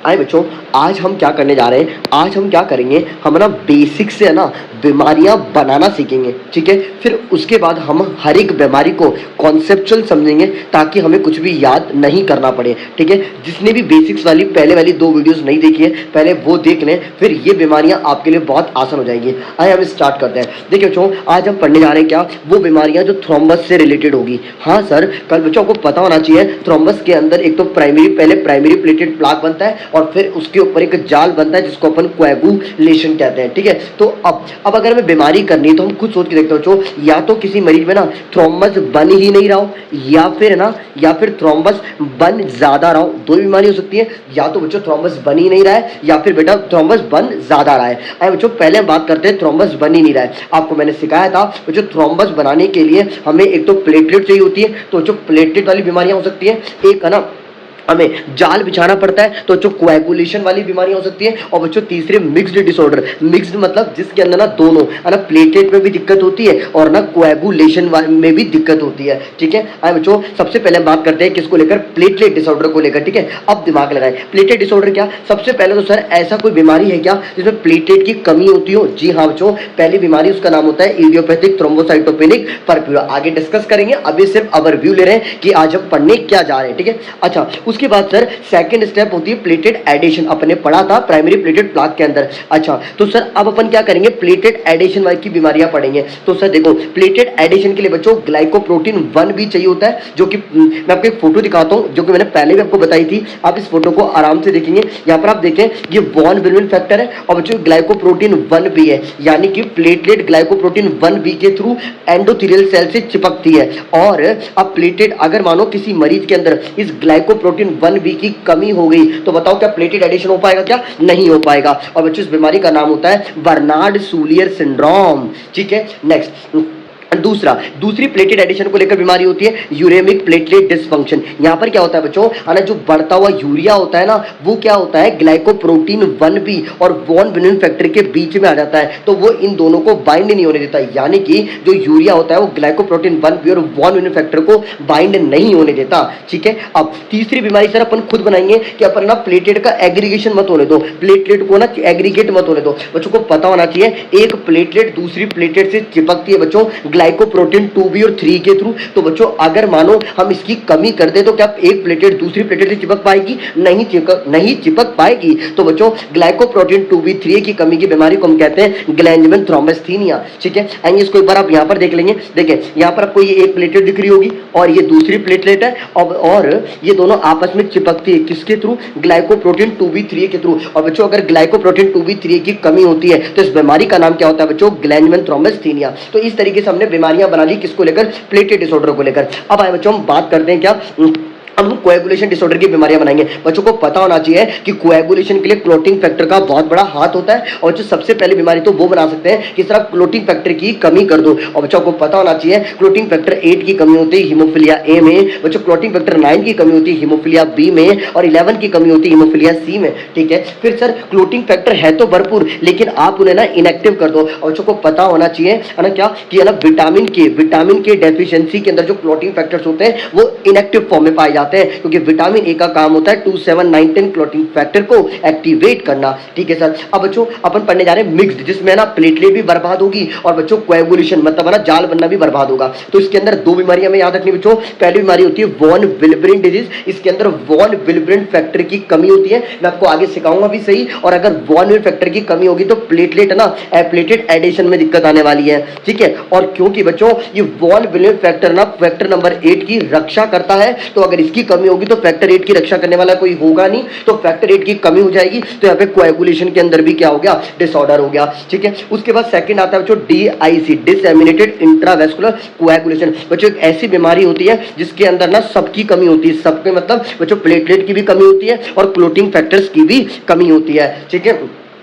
आए बच्चों, आज हम क्या करने जा रहे हैं, आज हम क्या करेंगे, हम ना बेसिक से है ना बीमारियां बनाना सीखेंगे। ठीक है, फिर उसके बाद हम हर एक बीमारी को कॉन्सेप्चुअल समझेंगे ताकि हमें कुछ भी याद नहीं करना पड़े। ठीक है, जिसने भी बेसिक्स वाली पहले वाली 2 वीडियोस नहीं देखी है पहले वो देख लें, फिर ये बीमारियां आपके लिए बहुत आसान हो जाएंगी। आइए हम स्टार्ट करते हैं। देखिए बच्चों, आज हम पढ़ने जा रहे हैं क्या, वो बीमारियां जो थ्रोम्बस से रिलेटेड होगी। हाँ सर, कल बच्चों को पता होना चाहिए थ्रोम्बस के अंदर एक तो पहले प्राइमरी प्लेटेड प्लाक बनता है और फिर उसके ऊपर एक जाल बनता है जिसको अपन कोएगुलेशन कहते हैं। ठीक है, तो अब अगर हमें बीमारी करनी है तो हम खुद सोच के देखते हो बच्चों, या तो किसी मरीज में ना थ्रोम्बस बन ही नहीं रहा हो, या फिर थ्रोम्बस बन ज्यादा रहा हो। दो बीमारी हो सकती है, या तो बच्चों थ्रोम्बस बन ही नहीं रहा है या फिर बेटा थ्रोम्बस बन ज्यादा रहा है। आइए बच्चों, पहले हम बात करते हैं थ्रोम्बस बन ही नहीं रहा है। आपको मैंने सिखाया था बच्चों, थ्रोम्बस बनाने के लिए हमें एक तो प्लेटलेट चाहिए होती है, तो जो प्लेटलेट वाली बीमारियां हो सकती है, एक है ना हमें जाल बिछाना पड़ता है तो जो कोएगुलेशन वाली बीमारी हो सकती है, और बच्चों तीसरे मिक्स्ड डिसऑर्डर। मिक्स्ड मतलब जिसके अंदर ना दोनों है ना, प्लेटलेट में भी दिक्कत होती है और ना कोएगुलेशन में भी दिक्कत होती है। ठीक है, आइए बच्चों सबसे पहले हम बात करते हैं किसको लेकर, प्लेटलेट डिसऑर्डर को लेकर। ठीक है, अब दिमाग लगाएं, प्लेटलेट डिसऑर्डर क्या, सबसे पहले तो सर ऐसा कोई बीमारी है क्या जिसमें प्लेटलेट की कमी होती हो। जी हाँ बच्चों, पहली बीमारी उसका नाम होता है इडियोपैथिक थ्रोम्बोसाइटोपेनिक परफ्यूरा। आगे डिस्कस करेंगे, अभी सिर्फ ओवरव्यू ले रहे हैं कि आज हम पढ़ने क्या जा रहे हैं। ठीक है, अच्छा उसके बाद सर सेकंड स्टेप होती है प्लेटेड एडिशन। अपने पढ़ा था प्राइमरी प्लेटेड प्लाक के अंदर। अच्छा तो सर अब अपन क्या करेंगे, प्लेटेड एडिशन वाली की बीमारियां पढ़ेंगे। तो सर देखो, प्लेटेड एडिशन के लिए बच्चों ग्लाइकोप्रोटीन 1 भी चाहिए होता है, जो कि मैं आपको एक फोटो दिखाता हूं जो कि मैंने पहले भी आपको बताई थी। आप इस फोटो को आराम से देखेंगे, यहाँ पर आप देखें ये वॉन विलमिन फैक्टर है और बच्चों ग्लाइकोप्रोटीन 1 भी है, यानी कि प्लेटलेट ग्लाइकोप्रोटीन 1 बी के थ्रू एंडोथेलियल सेल से चिपकती है। और अब प्लेटेड अगर मानो किसी मरीज के अंदर इस ग्लाइकोप्रोटीन 1 बी की कमी हो गई तो बताओ क्या प्लेटेड एडिशन हो पाएगा, क्या नहीं हो पाएगा। और बच्चों इस बीमारी का नाम होता है बर्नार्ड सूलियर सिंड्रोम। ठीक है, नेक्स्ट दूसरी प्लेटेड एडिशन को लेकर बीमारी होती है यूरेमिक प्लेटलेट डिसफंक्शन। यहां पर क्या होता है बच्चों, है जो बढ़ता हुआ यूरिया होता है ना, वो क्या होता है ग्लाइकोप्रोटीन 1 बी और वॉन विलन फैक्टर के बीच में आ जाता है, तो वो इन दोनों को बाइंड नहीं होने देता। यानी कि जो यूरिया होता है वो ग्लाइकोप्रोटीन 1 बी और वॉन विलन फैक्टर को बाइंड नहीं होने देता। ठीक है, अब तीसरी बीमारी सर अपन खुद बनाएंगे कि अपन ना प्लेटलेट का एग्रीगेशन मत होने दो, प्लेटलेट को ना एग्रीगेट मत होने दो। बच्चों को पता होना चाहिए एक प्लेटलेट दूसरी प्लेटलेट से चिपकती है बच्चों ग्लाइकोप्रोटीन 2b और 3 के थ्रू। तो बच्चों अगर मानो हम इसकी कमी कर दे तो क्या एक प्लेटलेट दूसरी प्लेटलेट से चिपक पाएगी, नहीं चिपक पाएगी। तो बच्चों ग्लाइकोप्रोटीन 2b 3 की कमी की बीमारी को हम कहते हैं ग्लैंजमन थ्रोम्बस्थीनिया। ठीक है, आइए इसको एक बार आप यहां पर देख लेंगे। देखिए यहां पर आपको ये एक प्लेटलेट दिख रही होगी और ये दूसरी प्लेटलेट है, और ये दोनों आपस में चिपकती है किसके थ्रू, ग्लाइकोप्रोटीन 2b 3 के थ्रू। और बच्चों अगर ग्लाइकोप्रोटीन 2b 3 की कमी होती है तो इस बीमारी का नाम क्या होता है बच्चों, ग्लैंजमन थ्रोम्बस्थीनिया। तो इस तरीके से हमने बीमारियां बना ली किसको लेकर, प्लेटलेट डिसऑर्डर को लेकर। अब आए बच्चों हम बात करते हैं क्या, हम कोएगुलेशन डिसऑर्डर की बीमारियां बनाएंगे। बच्चों को पता होना चाहिए कि कोएगुलेशन के लिए क्लोटिंग फैक्टर का बहुत बड़ा हाथ होता है, और जो सबसे पहली बीमारी तो वो बना सकते हैं कि सर आप क्लोटिंग फैक्टर की कमी कर दो। और बच्चों को पता होना चाहिए क्लोटिंग फैक्टर 8 की कमी होती है हीमोफिलिया ए में, बच्चों क्लोटिंग फैक्टर 9 की कमी होती है हीमोफिलिया बी में, और 11 की कमी होती है हीमोफिलिया सी में। ठीक है, फिर सर क्लोटिंग फैक्टर है तो भरपूर, लेकिन आप उन्हें ना इनएक्टिव कर दो। और बच्चों को पता होना चाहिए है ना क्या कि है ना विटामिन के डेफिशिएंसी के अंदर जो क्लोटिंग फैक्टर्स होते हैं वो इनएक्टिव फॉर्म में पाए जाते हैं, क्योंकि विटामिन ए का काम होता है 2, 7, 9, 10 क्लोटिंग फैक्टर को एक्टिवेट करना। ठीक है सर, अब बच्चों अपन पढ़ने जा रहे हैं मिक्स्ड, जिसमें ना प्लेटलेट भी बर्बाद होगी और बच्चों कोएगुलेशन मतलब ना जाल बनना भी बर्बाद होगा। तो इसके अंदर 2 बीमारियां हमें याद रखनी बच्चों। पहली बीमारी होती है वॉन विल्ब्रेन डिजीज, इसके अंदर वॉन विल्ब्रेन फैक्टर की कमी होती है, मैं आपको आगे सिखाऊंगा भी सही। और अगर वॉन विल्ब्रेन फैक्टर की कमी होगी तो प्लेटलेट ना प्लेटेड एडिशन में दिक्कत आने वाली है। ठीक है, और क्योंकि बच्चों ये वॉन विल्ब्रेन फैक्टर ना फैक्टर नंबर 8 की रक्षा करता है, तो अगर इसकी कमी होगी तो फैक्टर 8 की रक्षा करने वाला कोई होगा नहीं, तो फैक्टर 8 की कमी हो जाएगी, तो यहाँ पे कोएगुलेशन के अंदर भी क्या हो गया, डिसऑर्डर हो गया। ठीक है, उसके बाद सेकंड आता है बच्चों DIC, डिसएमिनेटेड इंट्रावेस्कुलर कोएगुलेशन। बच्चों एक ऐसी बीमारी होती है जिसके अंदर ना सबकी कमी होती है, सबके मतलब बच्चों प्लेटलेट की भी कमी होती है और क्लोटिंग फैक्टर्स की भी कमी होती है। ठीक है,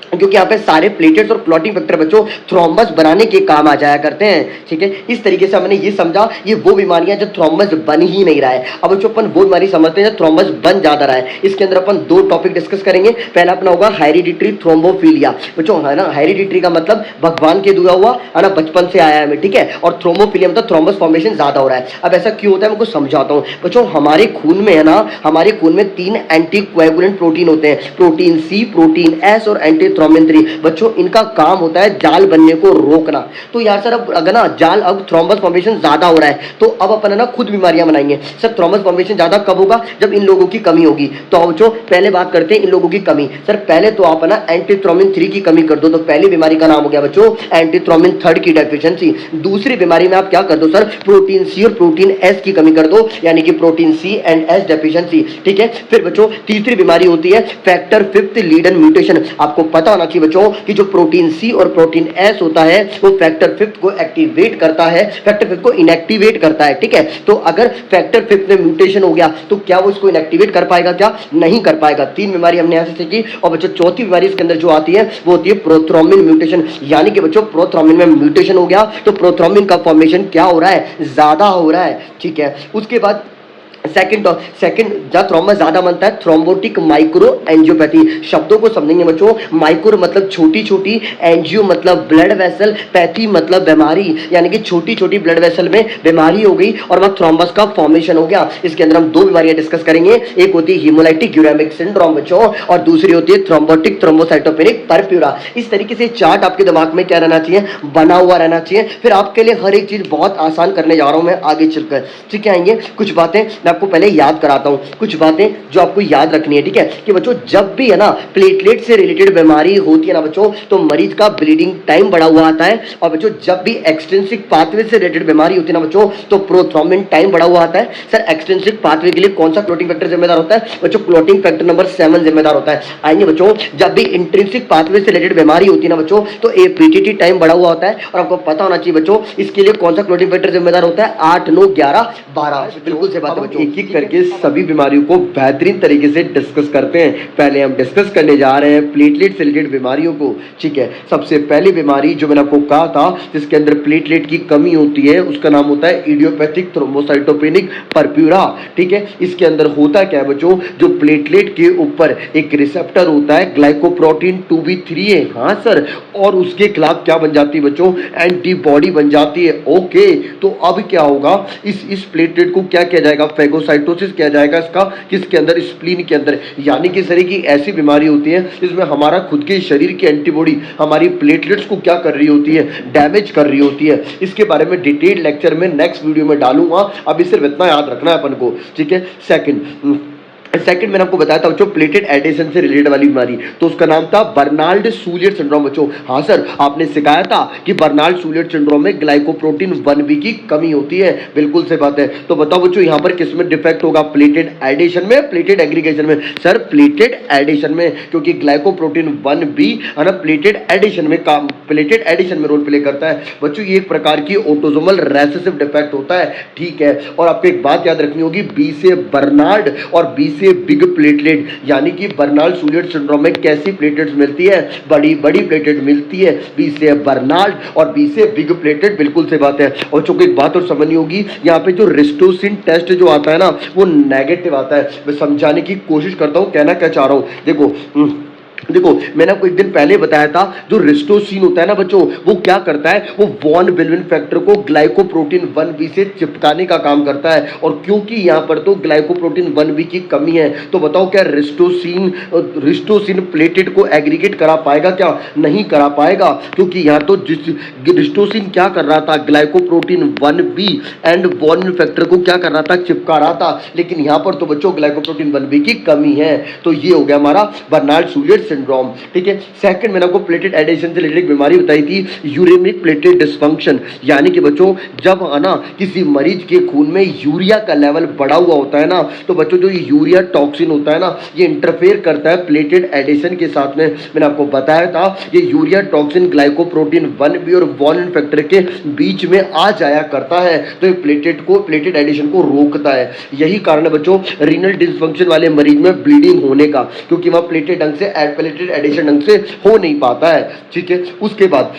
क्योंकि यहाँ पे सारे प्लेटेट्स और क्लॉटिंग फैक्टर बच्चों थ्रोम्बस बनाने के काम आ जाया करते हैं। ठीक है, इस तरीके से हमने ये समझा ये वो बीमारियां जो थ्रोम्बस बन ही नहीं रहा है। अब बच्चों अपन वो बीमारी समझते हैं जो थ्रोम्बस बन ज्यादा रहा है। इसके अंदर अपन दो टॉपिक डिस्कस करेंगे। पहला अपना होगा हेरिडिटरी थ्रोम्बोफीलिया। बच्चों है ना, हेरिडिटरी का मतलब भगवान के दिया हुआ है ना, बचपन से आया है। ठीक है, और थ्रोम्बोफीलिया मतलब थ्रोम्बस फॉर्मेशन ज्यादा हो रहा है। अब ऐसा क्यों होता है मैं कुछ समझाता हूँ। बच्चों हमारे खून में है ना, हमारे खून में 3 एंटी कोएगुलेंट प्रोटीन होते हैं, प्रोटीन सी, प्रोटीन एस और एंटी थ्रोम्बिन 3। बच्चों इनका काम होता है जाल बनने को रोकना। तो यार सर अब अगर ना जाल अब थ्रोम्बस फॉर्मेशन ज्यादा हो रहा है तो अब अपन है ना खुद बीमारियां बनाएंगे। सर थ्रोम्बस फॉर्मेशन ज्यादा कब होगा, जब इन लोगों की कमी होगी। तो बच्चों पहले बात करते हैं इन लोगों की कमी। सर पहले तो आप है ना एंटीथ्रोम्बिन 3 की कमी कर दो, तो पहली बीमारी का नाम हो गया बच्चों एंटीथ्रोम्बिन 3 की डेफिशिएंसी। दूसरी बीमारी में आप क्या कर दो सर, प्रोटीन सी और प्रोटीन एस की कमी कर दो, यानी कि protein C and S deficiency. ठीक है, फिर बच्चों तीसरी बीमारी होती है फैक्टर 5 लीडन म्यूटेशन। आपको पता होना चाहिए बच्चों कि जो प्रोटीन सी और प्रोटीन एस होता है वो फैक्टर 5 को एक्टिवेट करता है, फैक्टर 5 को इनएक्टिवेट करता है। ठीक है, तो अगर फैक्टर 5 में म्यूटेशन हो गया तो क्या वो इसको इनएक्टिवेट कर पाएगा, क्या नहीं कर पाएगा। 3 बीमारी हमने यहां से सीखी। और बच्चों चौथी बीमारी इसके अंदर जो आती है वो होती है प्रोथ्रोम्बिन म्यूटेशन, यानी कि बच्चों प्रोथ्रोम्बिन में म्यूटेशन हो गया तो प्रोथ्रोम्बिन का फॉर्मेशन क्या हो रहा है, ज्यादा हो रहा है। ठीक है, उसके बाद सेकंड जहां थ्रोम्बस ज्यादा बनता है थ्रोम्बोटिक माइक्रो एंजियोपैथी। शब्दों को समझेंगे बच्चों, माइक्रो मतलब छोटी छोटी, एंजियो मतलब ब्लड वेसल, पैथी मतलब बीमारी, यानी कि छोटी छोटी ब्लड वेसल में बीमारी हो गई और वहां थ्रोम्बस का फॉर्मेशन हो गया। इसके अंदर हम दो बीमारियां डिस्कस करेंगे, एक होती है हीमोलाइटिक यूरेमिक सिंड्रोम बच्चों और दूसरी होती है थ्रोम्बोटिक थ्रोम्बोसाइटोपेनिक परप्यूरा। इस तरीके से चार्ट आपके दिमाग में क्या रहना चाहिए, बना हुआ रहना चाहिए। फिर आपके लिए हर एक चीज बहुत आसान करने जा रहा हूं मैं आगे चलकर। ठीक है, आएंगे कुछ बातें आपको पहले याद कराता हूं, कुछ बातें जो आपको याद रखनी है। ठीक है, कि बच्चों जब भी है ना प्लेटलेट से रिलेटेड बीमारी होती है ना बच्चों, तो मरीज का ब्लीडिंग टाइम बढ़ा हुआ आता है। और बच्चों जब भी एक्सट्रिंसिक पाथवे से रिलेटेड बीमारी होती है ना बच्चों, तो प्रोथ्रोम्बिन टाइम बढ़ा हुआ आता है। सर एक्सट्रिंसिक पाथवे के लिए कौन सा क्लोटिंग फैक्टर जिम्मेदार होता है बच्चों, क्लोटिंग फैक्टर नंबर 7 जिम्मेदार होता है। आइए बच्चों, जब भी इंट्रिंसिक पाथवे से रिलेटेड बीमारी होती है ना बच्चों, तो एपीटीटी टाइम बढ़ा हुआ होता है। और आपको पता होना चाहिए बच्चों इसके लिए कौन सा क्लोटिंग फैक्टर जिम्मेदार होता है, 8, 9, 11, 12। बिल्कुल से बात है बच्चों, एक एक करके सभी बीमारियों को बेहतरीन तरीके से डिस्कस करते हैं। पहले हम डिस्कस करने जा रहे हैं प्लेटलेट से रिलेटेड बीमारियों को। ठीक है, सबसे पहली बीमारी जो मैंने आपको कहा था जिसके अंदर प्लेटलेट की कमी होती है उसका नाम होता है इडियोपैथिक थ्रोम्बोसाइटोपेनिक परप्यूरा। ठीक है, इसके अंदर होता क्या है बच्चों, जो प्लेटलेट के ऊपर एक रिसेप्टर होता है ग्लाइकोप्रोटीन 2b3 हाँ सर, और उसके खिलाफ क्या बन जाती है बच्चों, एंटीबॉडी बन जाती है। ओके, तो अब क्या होगा, इस प्लेटलेट को क्या किया जाएगा, फेगोसाइटोसिस किया जाएगा इसका, किसके अंदर, स्प्लीन के अंदर। यानी कि सर की ऐसी बीमारी होती है जिसमें हमारा खुद के शरीर की एंटीबॉडी हमारी प्लेटलेट्स को क्या कर रही होती है, डैमेज कर रही होती है। इसके बारे में डिटेल लेक्चर में नेक्स्ट वीडियो में डालूंगा, अभी सिर्फ इतना याद रखना है अपन को। ठीक है, सेकंड मैंने आपको बताया था बच्चों प्लेटेड एडिशन से रिलेटेड वाली बीमारी, तो उसका नाम था बर्नाल्ड सूलियर सिंड्रोम बच्चों। हाँ सर, आपने सिखाया था कि बर्नाल्ड सूलियर सिंड्रोम में ग्लाइकोप्रोटीन 1b की कमी होती है, बिल्कुल से बात है। तो बताओ बच्चों यहाँ पर किस में डिफेक्ट होगा, प्लेटेड एडिशन में, प्लेटेड एग्रीगेशन में। सर प्लेटेड एडिशन में, क्योंकि ग्लाइकोप्रोटीन 1b है ना प्लेटेड एडिशन में काम, प्लेटेड एडिशन में रोल प्ले करता है बच्चों। ये एक प्रकार की ऑटोसोमल रेसेसिव डिफेक्ट होता है। ठीक है, और आपको एक बात याद रखनी होगी, बी से बर्नार्ड और बी से बिग प्लेटलेट, यानी कि बर्नार्ड सूलियर सिंड्रोम में कैसी प्लेटलेट्स मिलती है, बड़ी बड़ी प्लेटलेट मिलती है, बी से बर्नार्ड और बी से बिग प्लेटलेट, बिल्कुल से बात है। और चूंकि एक बात और समझनी होगी, यहाँ पे जो रिस्टोसिन टेस्ट जो आता है ना वो नेगेटिव आता है। मैं समझाने की कोशिश करता हूँ, कहना क्या चाह रहा हूँ। देखो मैंने आपको एक दिन पहले बताया था, जो रिस्टोसिन होता है ना बच्चों, वो क्या करता है, वो वॉन विल्सन फैक्टर को ग्लाइकोप्रोटीन 1b से चिपकाने का काम करता है। और क्योंकि यहाँ पर तो ग्लाइकोप्रोटीन 1b की कमी है, तो बताओ क्या रिस्टोसिन प्लेटेट को एग्रीगेट करा पाएगा, क्या नहीं करा पाएगा। क्योंकि यहाँ तो जिस रिस्टोसिन क्या कर रहा था, glycoprotein 1b and won factor को क्या कर रहा था, चिपका रहा था। लेकिन यहाँ पर तो बच्चों ग्लाइकोप्रोटीन 1b की कमी है। तो ये हो गया हमारा बर्नार्ड सूलियर सिंड्रोम। ठीक है, सेकंड मैंने आपको प्लेटेड एडिशन से रिलेटेड बीमारी बताई थी, यूरेमिक प्लेटेट डिसफंक्शन। यानी कि बच्चों जब है ना किसी मरीज के खून में यूरिया का लेवल बढ़ा हुआ होता है ना, तो बच्चों जो यूरिया टॉक्सिन होता है ना, ये इंटरफेयर करता है प्लेटेड एडिशन के साथ में। मैंने आपको बताया था ये यूरिया टॉक्सिन ग्लाइकोप्रोटीन 1b और वॉन फैक्टर के बीच में आ जाया करता है, तो ये प्लेटेड एडिशन को रोकता है। यही कारण है बच्चों रीनल डिसफंक्शन वाले मरीज में ब्लीडिंग होने का, क्योंकि वहां प्लेटेड ढंग से प्लेटलेट एडिशन ढंग से हो नहीं पाता है, ठीक है। उसके बाद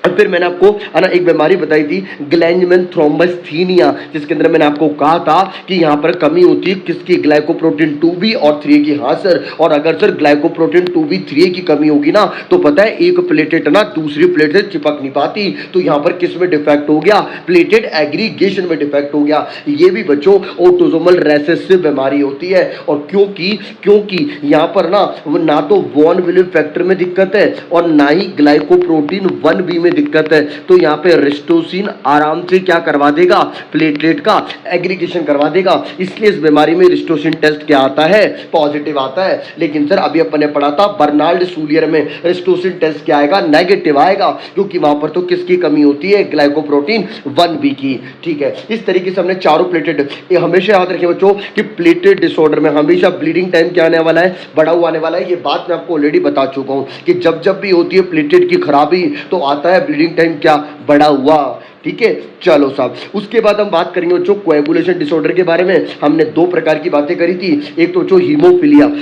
फिर मैंने आपको है ना एक बीमारी बताई थी ग्लैंजमैन थ्रोम्बस्थीनिया, जिसके अंदर मैंने आपको कहा था कि यहाँ पर कमी होती है किसकी, ग्लाइकोप्रोटीन 2b और 3a की। हाँ सर, और अगर सर ग्लाइकोप्रोटीन 2b 3a की कमी होगी ना तो पता है एक प्लेटेट ना दूसरी प्लेट से चिपक नहीं पाती, तो यहाँ पर किस में डिफेक्ट हो गया, प्लेटेट एग्रीगेशन में डिफेक्ट हो गया। ये भी बच्चों ऑटोसोमल रेसेसिव बीमारी होती है। और क्योंकि यहाँ पर ना तो वॉन विलियम फैक्टर में दिक्कत है और ना ही ग्लाइकोप्रोटीन 1b में दिक्कत है, तो यहाँ पे रिस्टोसिन आराम से क्या करवा देगा, प्लेटलेट का एग्रीगेशन करवा देगा। इसलिए इस बीमारी में रिस्टोसिन टेस्ट क्या आता है, पॉजिटिव आता है। लेकिन सर अभी अपन ने पढ़ा था बर्नार्ड सूलियर में रिस्टोसिन टेस्ट क्या आएगा, नेगेटिव आएगा, क्योंकि वहां पर तो किसकी कमी होती है, ग्लाइकोप्रोटीन 1b की, ठीक है। इस तरीके से हमने चारों प्लेटेड, ये हमेशा याद रखें बच्चों कि प्लेटेड डिसऑर्डर में हमेशा ब्लीडिंग टाइम क्या आने वाला है, बड़ा हुआ आने वाला है। ये बात मैं आपको ऑलरेडी बता चुका हूं कि जब भी होती है प्लेटेड की खराबी तो आता है ब्लीडिंग टाइम क्या, बड़ा हुआ, ठीक है। चलो साहब, उसके बाद हम बात करेंगे बच्चों कोएगुलेशन डिसऑर्डर के बारे में। हमने दो प्रकार की बातें करी थी, एक तो बच्चों haemophilia,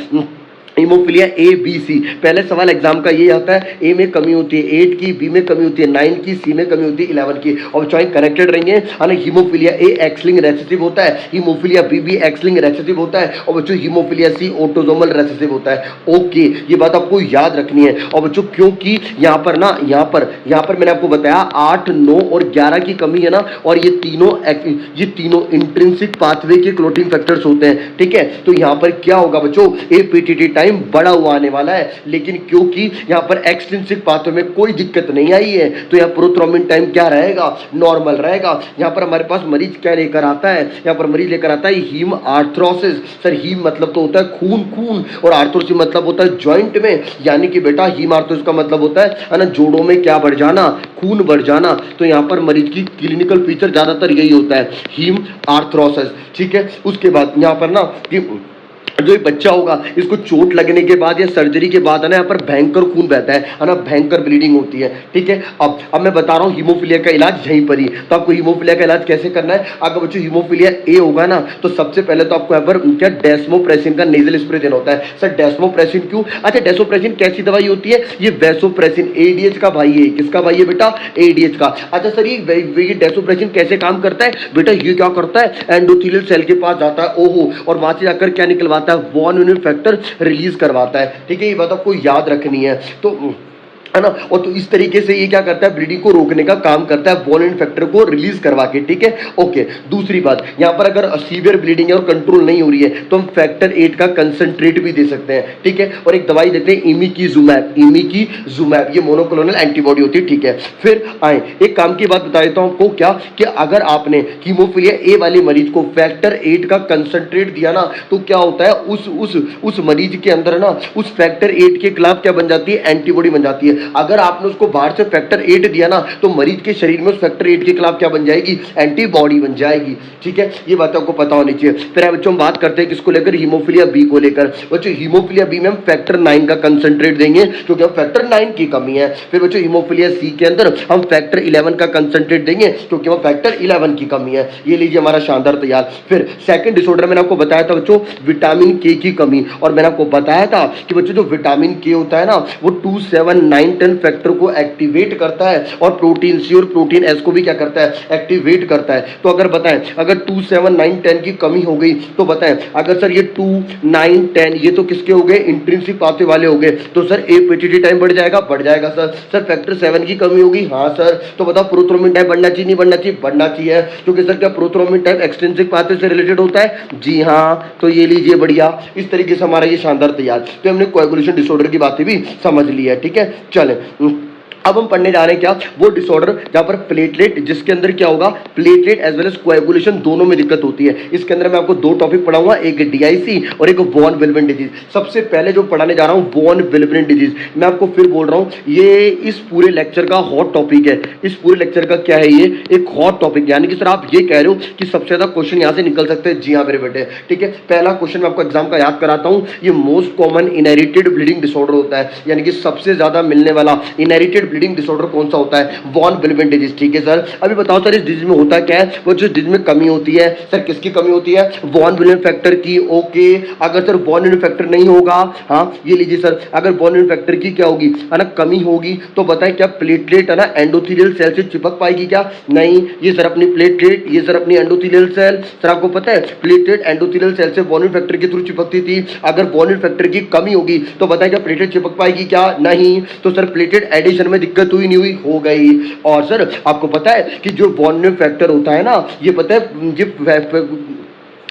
haemophilia A B C. पहले सवाल एग्जाम का ये आता है, ए में कमी होती है 8 की, बी में कमी होती है 9 की, सी में कमी होती है 11 की, और ज्वाइन कनेक्टेड रहेंगे। है हीमोफीलिया ए एक्सलिंग रेसेसिव होता है, हीमोफीलिया बी भी एक्सलिंग रेसेसिव होता है, और बच्चों हीमोफीलिया सी ऑटोसोमल रेसेसिव होता है। ओके, ये बात आपको याद रखनी है। और बच्चों क्योंकि यहाँ पर मैंने आपको बताया 8, 9 और 11 की कमी है ना, और ये तीनों इंट्रिंसिक पाथवे के क्लोटिंग फैक्टर्स होते हैं, ठीक है। तो यहाँ पर क्या होगा बच्चों, एपीटीटी टाइम बड़ा हुआ आने वाला है। लेकिन क्योंकि यहां पर एक्सट्रिंसिक पाथवे में कोई दिक्कत नहीं आई है तो यहां प्रोथ्रोम्बिन टाइम क्या रहेगा, नॉर्मल रहेगा। यहां पर हमारे पास मरीज क्या लेकर आता है, यहां पर मरीज लेकर आता है हीम आर्थ्रोसिस। सर हीम मतलब तो होता है खून, और आर्थ्रोसिस मतलब होता है जॉइंट में, यानी कि बेटा हीम आर्थ्रोसिस का मतलब होता है ना जोड़ों में क्या बढ़ जाना, खून बढ़ जाना। तो यहां पर मरीज की क्लिनिकल फीचर ज्यादातर यही होता है, हीम आर्थ्रोसिस, ठीक है। उसके बाद यहां पर ना कि जो बच्चा होगा इसको चोट लगने के बाद या सर्जरी के बाद है ना यहाँ पर भयंकर खून बहता है ना, भयंकर ब्लीडिंग होती है, ठीक है। अब मैं बता रहा हूँ हीमोफीलिया का इलाज यहीं पर ही। तो आपको हीमोफीलिया का इलाज कैसे करना है, अगर बच्चों हीमोफीलिया ए होगा ना तो सबसे पहले तो आपको यहाँ पर क्या डेस्मोप्रेसिन का नेजल स्प्रे देना होता है। सर डेस्मोप्रेसिन क्यों, अच्छा डेस्मोप्रेसिन कैसी दवाई होती है, ये वैसोप्रेसिन एडीएच का भाई है, किसका भाई है बेटा, एडीएच का। अच्छा सर ये डेस्मोप्रेसिन कैसे काम करता है बेटा, ये क्या करता है एंडोथेलियल सेल के पास जाता है, ओहो, और वहां से जाकर क्या निकलवाता है, वॉन विलियम फैक्टर रिलीज करवाता है, ठीक है। ये बात आपको याद रखनी है, तो है ना। और तो इस तरीके से ये क्या करता है, ब्लीडिंग को रोकने का काम करता है, वॉन विलियम फैक्टर को रिलीज करवा के, ठीक है। ओके, दूसरी बात यहाँ पर अगर सीवियर ब्लीडिंग है और कंट्रोल नहीं हो रही है तो हम फैक्टर 8 का कंसंट्रेट भी दे सकते हैं, ठीक है। और एक दवाई देते हैं इमिकीजुमैब, ये मोनोक्लोनल एंटीबॉडी होती है, ठीक है। फिर आए एक काम की बात बता देता हूं आपको, क्या कि अगर आपने हीमोफीलिया ए वाले मरीज को फैक्टर 8 का कंसंट्रेट दिया ना तो क्या होता है, उस मरीज के अंदर ना उस फैक्टर 8 के खिलाफ क्या बन जाती है, एंटीबॉडी बन जाती है। अगर आपने उसको बाहर से फैक्टर 8 दिया ना तो मरीज के शरीर में उस फैक्टर 8 के खिलाफ क्या बन जाएगी, एंटीबॉडी बन जाएगी, ठीक है। ये बात आपको पता होनी चाहिए। फिर बच्चों हम बात करते हैं किसको लेकर, हीमोफीलिया बी को लेकर। बच्चों हीमोफीलिया बी में हम फैक्टर 9 का कंसंट्रेट देंगे क्योंकि हम फैक्टर 9 की कमी है। फिर बच्चों हीमोफीलिया सी के अंदर हम फैक्टर 11 का कंसंट्रेट देंगे क्योंकि हम फैक्टर 11 की कमी है। ये लीजिए हमारा शानदार तैयार। फिर सेकंड डिसऑर्डर मैंने आपको बताया था बच्चों विटामिन के की कमी, और मैंने आपको बताया था कि बच्चों जो विटामिन के होता है ना वो 2, 7, 9, 10 फैक्टर को एक्टिवेट करता है और प्रोटीन सी और प्रोटीन एस को भी क्या करता है, एक्टिवेट करता है। तो अगर बताएं अगर 2, 7, 9, 10 की कमी हो गई तो बताएं अगर सर ये 2, 9, 10 ये तो किसके हो गए, इंट्रिंसिक पाथवे वाले हो गए, तो सर एपीटीटी टाइम बढ़ जाएगा, बढ़ जाएगा सर। सर फैक्टर 7 की कमी होगी, हाँ सर। तो बताओ प्रोथ्रोम्बिन टाइम बढ़ना चाहिए, नहीं बढ़ना चाहिए, बढ़ना चाहिए, क्योंकि सर क्या प्रोथ्रोम्बिन टाइम एक्सट्रिंसिक पाथवे से रिलेटेड होता है, जी हाँ। तो ये लीजिए बढ़िया, इस तरीके से हमारा ये शानदार तैयार। तो हमने कोएगुलेशन डिसऑर्डर की बातें भी समझ ली है, ठीक है। चले अब हम पढ़ने जा रहे हैं क्या, वो डिसऑर्डर जहां पर प्लेटलेट, जिसके अंदर क्या होगा, platelet as well as coagulation दोनों में दिक्कत होती है। इसके अंदर मैं आपको दो टॉपिक पढ़ाऊंगा, एक डीआईसी और एक वॉन विल्सन डिजीज। सबसे पहले जो पढ़ाने जा रहा हूं वॉन विल्सन डिजीज, मैं आपको फिर बोल रहा हूं ये इस पूरे लेक्चर का हॉट टॉपिक है। इस पूरे लेक्चर का क्या है, ये एक हॉट टॉपिक, यानी कि सर आप ये कह रहे हो कि सबसे ज्यादा क्वेश्चन यहां से निकल सकते हैं, जी हाँ मेरे बेटे, ठीक है। पहला क्वेश्चन मैं आपको एग्जाम का याद कराता हूं, ये most common inherited bleeding disorder होता है, यानी कि सबसे ज्यादा मिलने वाला इनहेरिटेड ब्लीडिंग डिसऑर्डर कौन सा होता है? वॉन विलेवन डिजीज। ठीक है सर, अभी बताओ सर इस डिजीज में होता क्या है? वो जो डिजीज में कमी होती है सर, किसकी कमी होती है? वॉन विलेवन फैक्टर की। ओके, अगर सर वॉन विलेवन फैक्टर नहीं होगा, हाँ ये लीजिए सर, अगर वॉन विलेवन फैक्टर की क्या होगी है ना, कमी होगी, तो बताएं क्या प्लेटलेट है ना एंडोथेलियल सेल से चिपक पाएगी क्या? नहीं। ये सर अपनी प्लेटलेट, ये सर अपनी एंडोथेलियल सेल। सर आपको पता है प्लेटलेट एंडोथेलियल सेल से वॉन विलेवन फैक्टर के थ्रू चिपकती थी, अगर वॉन विलेवन फैक्टर की कमी होगी तो बताएं क्या प्लेटलेट चिपक पाएगी क्या? नहीं। तो सर प्लेटलेट एडिशन में दिक्कत हुई नहीं हुई? हो गई। और सर आपको पता है कि जो वॉन विलेवन फैक्टर होता है ना, ये पता है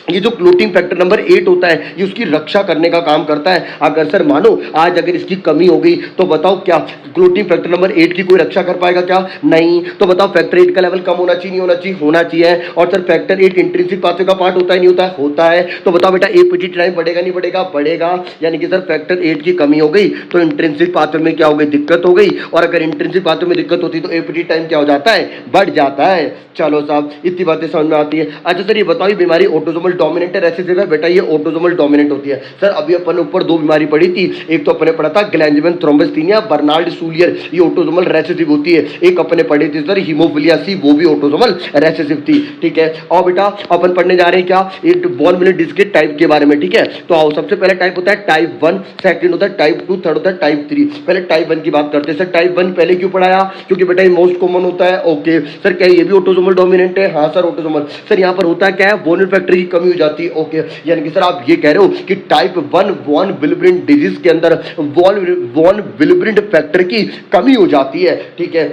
ये जो क्लोटिंग फैक्टर नंबर 8 होता है, ये उसकी रक्षा करने का काम करता है। अगर सर मानो आज अगर इसकी कमी हो गई तो बताओ क्या क्लोटिंग फैक्टर नंबर 8 की कोई रक्षा कर पाएगा क्या? नहीं। तो बताओ फैक्टर 8 का लेवल कम होना चाहिए नहीं होना चाहिए? होना चाहिए। और सर फैक्टर 8 इंट्रिंसिक पाथवे का पार्ट होता है नहीं होता है? होता है। तो बताओ बेटा एपीटी टाइम बढ़ेगा नहीं बढ़ेगा? बढ़ेगा। यानी कि सर फैक्टर 8 की कमी हो गई तो इंट्रिंसिक पाथवे में क्या हो गई? दिक्कत हो गई। और अगर इंट्रिंसिक पाथवे में दिक्कत होती तो एपीटी टाइम क्या हो जाता है? बढ़ जाता है। चलो साहब, इतनी बातें समझ में आती है। अच्छा सर ये बताओ बीमारी ऑटोसोमल डोमिनेंट है रेसेसिव है? बेटा ये ऑटोसोमल डोमिनेंट होती है। सर अभी अपन ऊपर दो बीमारी पढ़ी थी, एक तो अपने पढ़ा था ग्लैंडमैन थ्रोम्बोसिथेनिया बर्नार्ड सूलियर, ये ऑटोसोमल रेसेसिव होती है। एक अपने पढ़ी थी सर हीमोफिलिया सी, वो भी ऑटोसोमल रेसेसिव थी। ठीक है, और बेटा अपन पढ़ने जा रहे हैं क्या? एक वॉन विलेवन डिजीज के टाइप के बारे में। ठीक है, तो आओ सबसे पहले टाइप होता है टाइप 1, सेकंड होता है टाइप 2, थर्ड होता है टाइप 3। पहले टाइप 1 की बात करते हैं। सर टाइप 1 पहले क्यों पढ़ाया? क्योंकि बेटा ये मोस्ट कॉमन होता है। ओके सर, क्या ये भी ऑटोसोमल डोमिनेंट है? हाँ सर ऑटोसोमल। सर यहाँ पर होता क्या है? वॉन विलेवन फैक्टर की कमी हो जाती है। ओके, यानी कि सर आप ये कह रहे हो कि टाइप 1 वॉन विलेब्रिन डिजीज के अंदर वॉन विलेब्रिन फैक्टर की कमी हो जाती है। ठीक है,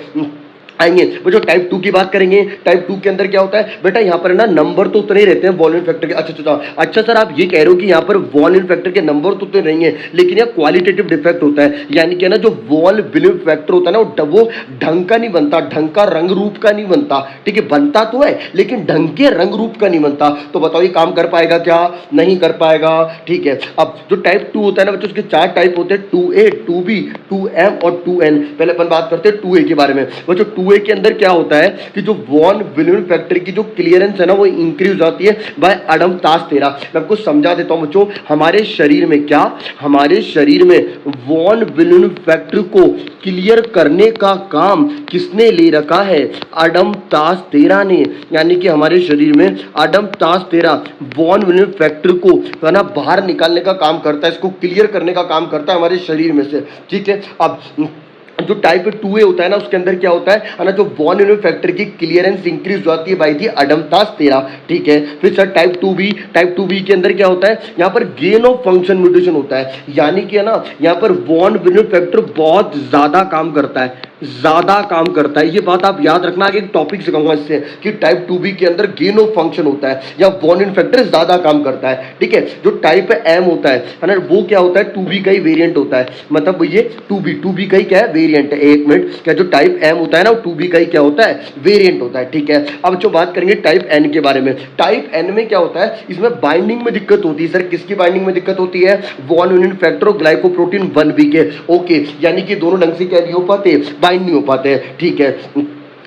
आएंगे वो जो टाइप 2 की बात करेंगे। टाइप 2 के अंदर क्या होता है बेटा? यहाँ पर ना नंबर तो उतने ही रहते हैं वॉन विलेब्रिन फैक्टर के। अच्छा सर आप ये कह रहे हो कि यहाँ पर वॉन विलेब्रिन फैक्टर के नंबर तो उतने नहीं है, लेकिन यहाँ क्वालिटेटिव डिफेक्ट होता है। यानी कि ना जो वॉन विलेब्रिन फैक्टर होता है ना वो ढंग का नहीं बनता, ढंग का रंग रूप का नहीं बनता। ठीक है, बनता तो है लेकिन ढंग के रंग रूप का नहीं बनता। तो बताओ ये काम कर पाएगा क्या? नहीं कर पाएगा। ठीक है, अब जो टाइप 2 होता है ना बच्चों, उसके 4 टाइप होते हैं, 2A, 2B, 2M और 2N। पहले अपन बात करते हैं 2A के बारे में। बच्चों 2A के अंदर क्या होता है कि जो वॉन विलेब्रिन फैक्टर की जो क्लियरेंस है ना वो इंक्रीज हो जाती है बाय अडमतास तेरा। मैं आपको समझा देता हूं बच्चों, हमारे शरीर में क्या, हमारे शरीर में वॉन विलेब्रिन फैक्टर को क्लियर करने का काम किसने ले रखा है? अडमतास तेरा ने। यानी कि हमारे शरीर में अडमतास तेरा वॉन विलेब्रिन फैक्टर को है ना बाहर निकालने का काम करता है, इसको क्लियर करने का काम करता है हमारे शरीर में से। ठीक है, अब जो टाइप 2A होता है ना उसके अंदर क्या होता है ना, जो वॉन विलेब्रिन फैक्टर की क्लियरेंस इंक्रीज हो जाती है बाय दी अडमतास तेरा। ठीक है, फिर सर टाइप 2B के अंदर क्या होता है? यहाँ पर गेन ऑफ फंक्शन म्यूटेशन होता है। यानी कि है ना यहाँ पर वॉन विलेब्रिन फैक्टर बहुत ज्यादा काम करता है, ज्यादा काम करता है। ये बात आप याद रखना, आगे एक टॉपिक सिखाऊंगा इससे कि टाइप 2B के अंदर गेन ऑफ फंक्शन होता है या वॉन विलेब्रिन फैक्टर ज्यादा काम करता है। ठीक है, जो टाइप M होता है ना वो क्या होता है? 2B का ही वेरिएंट होता है। मतलब ये 2B का ही क्या है? वेरिएंट है। एक मिनट, क्या जो टाइप M होता है ना वो 2B का ही क्या होता है? वेरिएंट होता है। ठीक है, अब जो बात करेंगे टाइप N के बारे में। टाइप N में क्या होता है? इसमें बाइंडिंग में दिक्कत होती है। सर किसकी बाइंडिंग में दिक्कत होती है? वॉन विलेब्रिन फैक्टर और ग्लाइकोप्रोटीन 1B के। ओके, यानी कि दोनों ढंग से क्या नहीं हो पाते? बाइंड नहीं हो पाते हैं। ठीक है,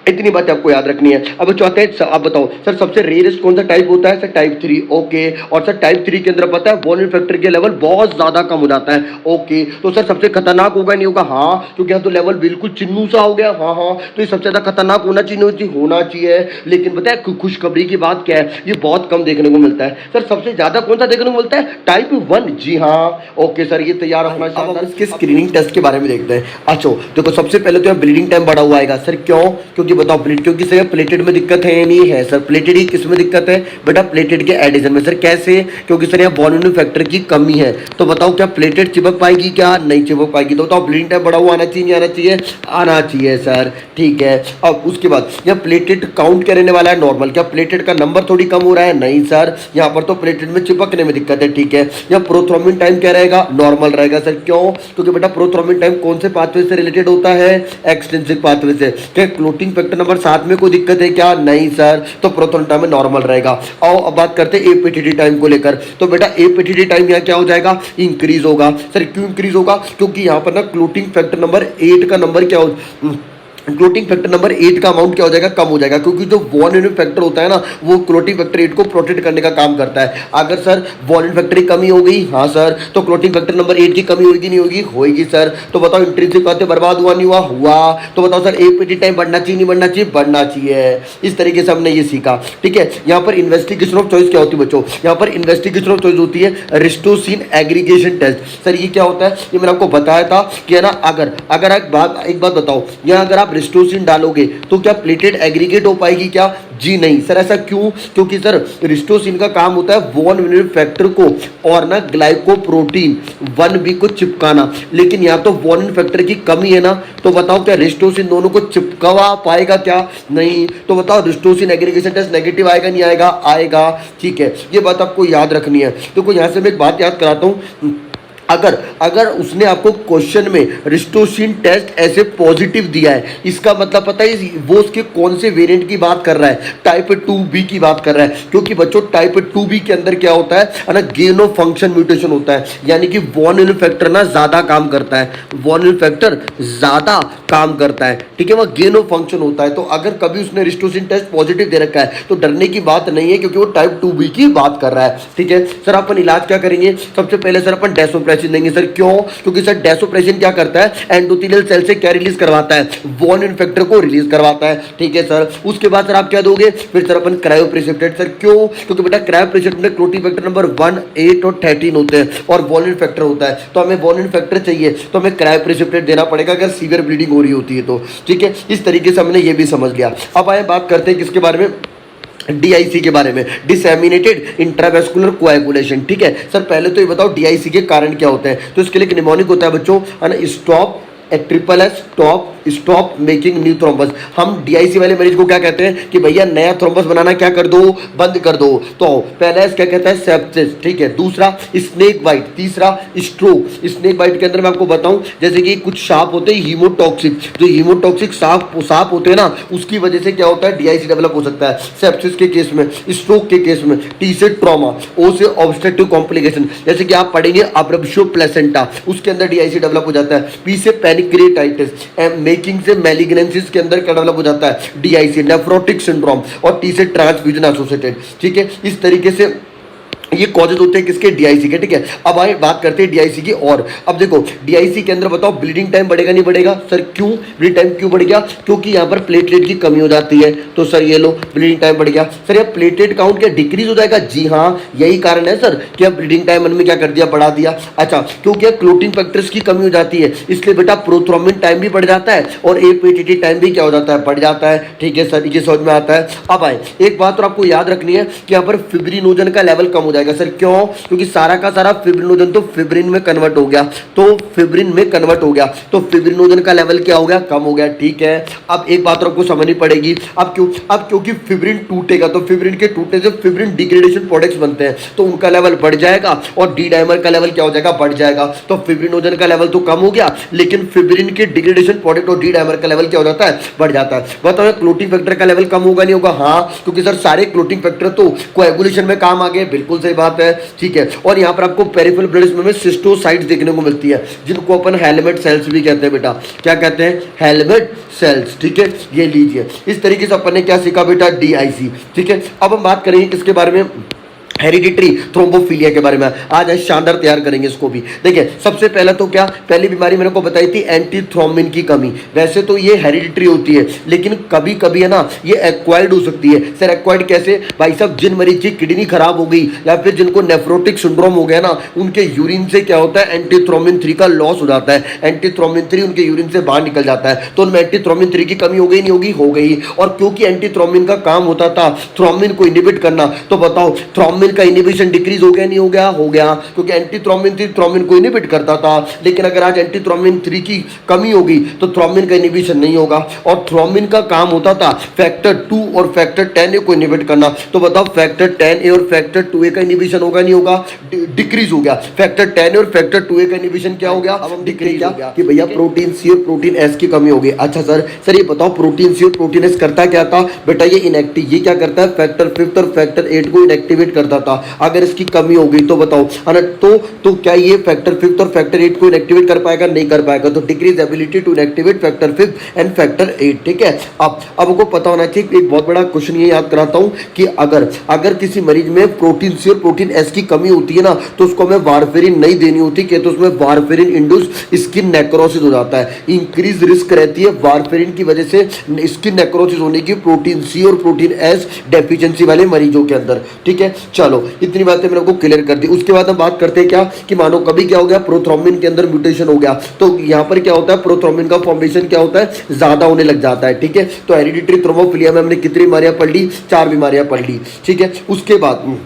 इतनी बात आपको याद रखनी है। अब चाहते हैं आप बताओ सर सबसे रेयरेस्ट कौन सा टाइप होता है? Sir type 3। ओके, और सर टाइप 3 के अंदर पता है वॉन विलेब्रिन फैक्टर के लेवल बहुत ज्यादा कम हो जाता है। ओके, तो सर सबसे खतरनाक होगा नहीं होगा? हाँ, क्योंकि यहाँ तो लेवल बिल्कुल चिन्नू सा हो गया। हाँ, तो ये सबसे ज्यादा खतरनाक होना चाहिए। लेकिन पता है खुशखबरी की बात क्या है? ये बहुत कम देखने को मिलता है। सर सबसे ज्यादा कौन सा देखने को मिलता है? टाइप 1। जी हाँ, ओके सर ये तैयार रखना। इसके स्क्रीनिंग टेस्ट के बारे में देखते हैं। अच्छा देखो, सबसे पहले तो यहाँ ब्लीडिंग टाइम बढ़ा हुआ आएगा। सर क्यों? क्योंकि बताओ क्योंकि सर प्लेटेड में दिक्कत है नहीं है? सर प्लेटेड ही किस में दिक्कत है बेटा? प्लेटेड के एडिशन में। सर कैसे? क्योंकि सर यहाँ वॉन विलेब्रिन फैक्टर की कमी है। तो बताओ क्या प्लेटेड चिपक पाएगी क्या? नहीं चिपक पाएगी। तो बताओ ब्लीडिंग टाइम बढ़ा हुआ आना चाहिए नहीं आना चाहिए? आना चाहिए सर। ठीक है, अब उसके बाद यहाँ प्लेटेड काउंट क्या रहने वाला है? नॉर्मल। क्या प्लेटेड का नंबर थोड़ी कम हो रहा है? नहीं सर, यहाँ पर तो प्लेटेड में चिपकने में दिक्कत है। ठीक है, यहाँ प्रोथ्रोम्बिन टाइम क्या रहेगा? नॉर्मल रहेगा। सर क्यों? क्योंकि बेटा प्रोथ्रोम्बिन टाइम कौन से पाथवे से रिलेटेड होता है? एक्सट्रिंसिक पाथवे से। क्या क्लोटिंग फैक्टर नंबर 7 में कोई दिक्कत है क्या? नहीं सर, तो प्रोथ्रोम्बिन टाइम में नॉर्मल रहेगा। आओ अब बात करते हैं एपीटीडी टाइम को लेकर। तो बेटा एपीटीडी टाइम यहाँ क्या हो जाएगा? इंक्रीज होगा। सर क्यों इंक्रीज होगा? क्योंकि यहाँ पर ना क्लोटिंग फैक्टर नंबर 8 का नंबर क्या हो क्लोटिंग फैक्टर नंबर 8 का अमाउंट क्या हो जाएगा, कम हो जाएगा, क्योंकि जो वॉन फैक्टर होता है ना वो क्लोटिंग फैक्टर 8 को प्रोटेक्ट करने का काम करता है। अगर सर वॉन फैक्टर की कमी हो गई, हाँ सर, तो क्लोटिंग फैक्टर नंबर 8 की कमी होगी नहीं होगी, होगी सर। तो बताओ इंट्रिंसिक कहते बर्बाद हुआ नहीं हुआ, हुआ। तो बताओ सर एपीटी टाइम बढ़ना चाहिए नहीं बढ़ना चाहिए, बढ़ना चाहिए। इस तरीके से हमने ये सीखा, ठीक है। यहाँ पर इन्वेस्टिगेशन ऑफ चॉइस क्या होती है बच्चों, यहाँ पर इन्वेस्टिगेशन ऑफ चॉइस होती है रिस्टोसिन एग्रीगेशन टेस्ट। सर ये क्या होता है, ये मैंने आपको बताया था कि है ना, अगर अगर एक बात बताओ, यहाँ अगर आप रिस्टोसिन डालोगे तो क्या प्लेटेड एग्रीगेट हो पाएगी क्या, जी नहीं सर। ऐसा क्यों, क्योंकि सर रिस्टोसिन का काम होता है वॉन विनर फैक्टर को और ना ग्लाइकोप्रोटीन 1B को चिपकाना, लेकिन यहाँ तो वॉन विनर फैक्टर की कमी है ना, तो बताओ क्या रिस्टोसिन दोनों को चिपकवा पाएगा क्या, नहीं। तो बताओ रिस्टोसिन एग्रीगेशन टेस्ट नेगेटिव आएगा नहीं आएगा, आएगा, ठीक है। ये बात आपको याद रखनी है। तो यहाँ से मैं एक बात याद कराता हूँ, अगर उसने आपको क्वेश्चन में रिस्टोसिन टेस्ट ऐसे पॉजिटिव दिया है, इसका मतलब पता है वो उसके कौन से वेरिएंट की बात कर रहा है, टाइप 2B की बात कर रहा है। क्योंकि बच्चों टाइप 2B के अंदर क्या होता है ना, गेन ऑफ फंक्शन म्यूटेशन होता है, यानी कि वॉन विनर फैक्टर ना ज्यादा काम करता है, वॉन विनर फैक्टर ज्यादा काम करता है, ठीक है, वह गेन ऑफ फंक्शन होता है। तो अगर कभी उसने रिस्टोसिन टेस्ट पॉजिटिव दे रखा है तो डरने की बात नहीं है, क्योंकि वो टाइप 2B की बात कर रहा है, ठीक है। सर अपन इलाज क्या करेंगे, सबसे पहले सर अपन डेसोप्रेसिन देंगे। सर क्यों, क्योंकि सर डेसोप्रेसिन क्या करता है, एंडोथेलियल सेल से क्या रिलीज करवाता है, वॉन विनर फैक्टर को रिलीज करवाता है, ठीक है सर। उसके बाद सर आप क्या दोगे, फिर सर अपन क्रायोप्रेसिपिटेट। सर क्यों, क्योंकि बेटा क्रायोप्रेसिपिटेट में क्लोटिंग फैक्टर नंबर 1, 8 और 13 होते हैं और वॉन विनर फैक्टर होता है, तो हमें वॉन विनर फैक्टर चाहिए तो हमें क्रायोप्रेसिपिटेट देना पड़ेगा अगर सीवियर ब्लीडिंग हो रही होती है तो, ठीक है। इस तरीके से हमने ये भी समझ लिया। अब आए बात करते हैं किसके बारे में, डीआईसी के बारे में, डिसएमिनेटेड इंट्रावेस्कुलर कोएगुलेशन, ठीक है। सर पहले तो ये बताओ डीआईसी के कारण क्या होते हैं, तो इसके लिए निमोनिक होता है बच्चों, है ना, stop triple S stop making new thrombus. हम डीआईसी वाले मरीज को क्या कहते हैं कि भैया नया थ्रोम्बस बनाना क्या कर दो, बंद कर दो। तो पहला क्या कहता है, सेप्सिस, ठीक है। दूसरा स्नेक बाइट, तीसरा स्ट्रोक। स्नेक बाइट के अंदर मैं आपको बताऊं, जैसे कि कुछ सांप होते हैं हीमोटॉक्सिक, जो हीमोटॉक्सिक सांप होते हैं ना, उसकी वजह से क्या होता है, डीआईसी डेवलप हो सकता है। सेप्सिस के केस में, स्ट्रोक के केस में, टी से ट्रॉमा, ओ से ऑब्स्ट्रक्टिव कॉम्प्लिकेशन, जैसे कि आप पढ़ेंगे अब्रप्शो प्लेसेंटा, उसके अंदर डीआईसी डेवलप हो जाता है। पी से पैनिक्रेटाइटिस, मेकिंग से मैलिग्नेंसिस के अंदर क्या डेवलप हो जाता है, डीआईसी, नेफ्रोटिक सिंड्रोम, और टी से ट्रांसफ्यूजन एसोसिएटेड, ठीक है। इस तरीके से ये कॉजेज होते हैं किसके, डीआईसी के, ठीक है। अब आए बात करते हैं डीआईसी की। और अब देखो डीआईसी के अंदर बताओ ब्लीडिंग टाइम बढ़ेगा नहीं बढ़ेगा, सर क्यों ब्लीडिंग टाइम क्यों बढ़ गया, क्योंकि यहाँ पर प्लेटलेट की कमी हो जाती है। तो सर ये लो ब्लीडिंग टाइम बढ़ गया। सर ये प्लेटलेट काउंट क्या डिक्रीज हो जाएगा, जी हाँ यही कारण है सर कि अब ब्लीडिंग टाइम में क्या कर दिया, बढ़ा दिया। अच्छा, क्योंकि क्लोटिंग फैक्टर्स की कमी हो जाती है, इसलिए बेटा प्रोथ्रोम्बिन टाइम भी बढ़ जाता है और एपीटीटी टाइम भी क्या हो जाता है, बढ़ जाता है, ठीक है सर, ये समझ में आता है। अब आए एक बात और आपको याद रखनी है कि यहाँ पर फिब्रिनोजन का लेवल कम हो जाएगा। सर क्यों, क्योंकि सारा का सारा फिब्रिनोजन तो फिब्रिन में कन्वर्ट हो गया, तो फिब्रिन में कन्वर्ट हो गया, तो फिब्रिनोजन का लेवल क्या हो गया, कम हो गया, ठीक है। अब एक बात आपको समझनी पड़ेगी, अब क्योंकि फिब्रिन टूटेगा तो फिब्रिन के टूटने से फिब्रिन डिग्रेडेशन प्रोडक्ट्स बनते हैं, तो उनका लेवल बढ़ जाएगा और डी डाइमर का लेवल क्या हो जाएगा, बढ़ जाएगा। तो फिब्रिनोजन का लेवल तो कम हो गया, लेकिन फिब्रिन के डिग्रेडेशन प्रोडक्ट और डी डाइमर का लेवल क्या हो जाता है, बढ़ जाता है। बताओ क्लोटिंग फैक्टर का लेवल कम होगा नहीं होगा, हाँ, क्योंकि सर सारे क्लोटिंग फैक्टर तो कोएगुलेशन में काम आ गए, बिल्कुल सही बात है, ठीक है। और यहाँ पर आपको पेरिफेरल ब्लड में सिस्टोसाइट्स देखने को मिलती है, जिनको अपन हेलमेट सेल्स भी कहते हैं बेटा, क्या कहते हैं, हेलमेट सेल्स, ठीक है। ये लीजिए, इस तरीके से अपन ने क्या सीखा बेटा, डीआईसी, ठीक है। अब हम बात करेंगे किसके बारे में, हेरिडिटरी थ्रोम्बोफिलिया के बारे में। आज शानदार तैयार करेंगे इसको भी। देखिए सबसे पहला तो क्या, पहली बीमारी मैंने को बताई थी एंटीथ्रोम्बिन की कमी। वैसे तो ये हेरिडिटरी होती है, लेकिन कभी कभी है ना ये एक्वायर्ड हो सकती है। सर एक्वायर्ड कैसे, भाई साहब जिन मरीज की किडनी खराब हो गई या फिर जिनको नेफ्रोटिक सिंड्रोम हो गया ना, उनके यूरिन से क्या होता है, एंटीथ्रोम्बिन 3 का लॉस हो जाता है, एंटीथ्रोम्बिन 3 उनके यूरिन से बाहर निकल जाता है, तो उनमें एंटीथ्रोम्बिन 3 की कमी हो गई नहीं होगी, हो गई। और क्योंकि एंटीथ्रोम्बिन का काम होता था थ्रोम्बिन को इनहिबिट करना, तो बताओ थ्रोम्बिन का इनहिबिशन डिक्रीज हो गया नहीं हो गया, हो गया, क्योंकि एंटीथ्रोम्बिन 3 थ्रोम्बिन को इनहिबिट करता था। लेकिन अगर आज एंटीथ्रोम्बिन 3 की कमी होगी तो थ्रोम्बिन का इनहिबिशन नहीं होगा, और थ्रोम्बिन का काम होता था फैक्टर 2 और फैक्टर 10A को इनहिबिट करना। तो बताओ फैक्टर 10A और फैक्टर 2A का इनहिबिशन होगा नहीं होगा, डिक्रीज हो गया। फैक्टर 10A और फैक्टर 2A का इनहिबिशन क्या हो गया, अब हम डिक्रीज हो गया कि भैया प्रोटीन सी और प्रोटीन एस की कमी हो गई। अच्छा सर ये बताओ प्रोटीन सी और प्रोटीन एस करता क्या था बेटा, ये इनएक्टिव, ये क्या करता है, फैक्टर 5 और फैक्टर 8 को इनएक्टिवेट करता रहा था, अगर इसकी कमी हो गई तो बताओ, है ना। तो क्या ये फैक्टर फिफ्थ और फैक्टर 8 को इनएक्टिवेट कर पाएगा? नहीं कर पाएगा। तो decrease ability to inactivate factor fifth and factor 8, ठीक है। अब आपको पता होना चाहिए, एक बहुत बड़ा क्वेश्चन ये याद कराता हूं कि अगर किसी मरीज में प्रोटीन सी और प्रोटीन एस की कमी होती है ना, तो उसको हमें वारफेरिन नहीं देनी होती कि तो उसमें वारफेरिन इंड्यूस स्किन नेक्रोसिस हो जाता है, इंक्रीज रिस्क रहती है वारफेरिन की वजह से स्किन नेक्रोसिस होने की प्रोटीन सी और प्रोटीन एस डेफिशिएंसी वाले मरीजों के अंदर, ठीक है। चलो इतनी बातें मैंने आपको क्लियर कर दी। उसके बाद हम बात करते हैं क्या कि मानो कभी क्या हो गया, प्रोथ्रोम्बिन के अंदर म्यूटेशन हो गया, तो यहाँ पर क्या होता है, प्रोथ्रोम्बिन का फॉर्मेशन क्या होता है, ज्यादा होने लग जाता है, ठीक है। तो हेरिडिटरी थ्रोम्बोफिलिया में हमने कितनी बीमारियां पढ़ ली? 4 बीमारियां पढ़ ली, ठीक है। उसके बाद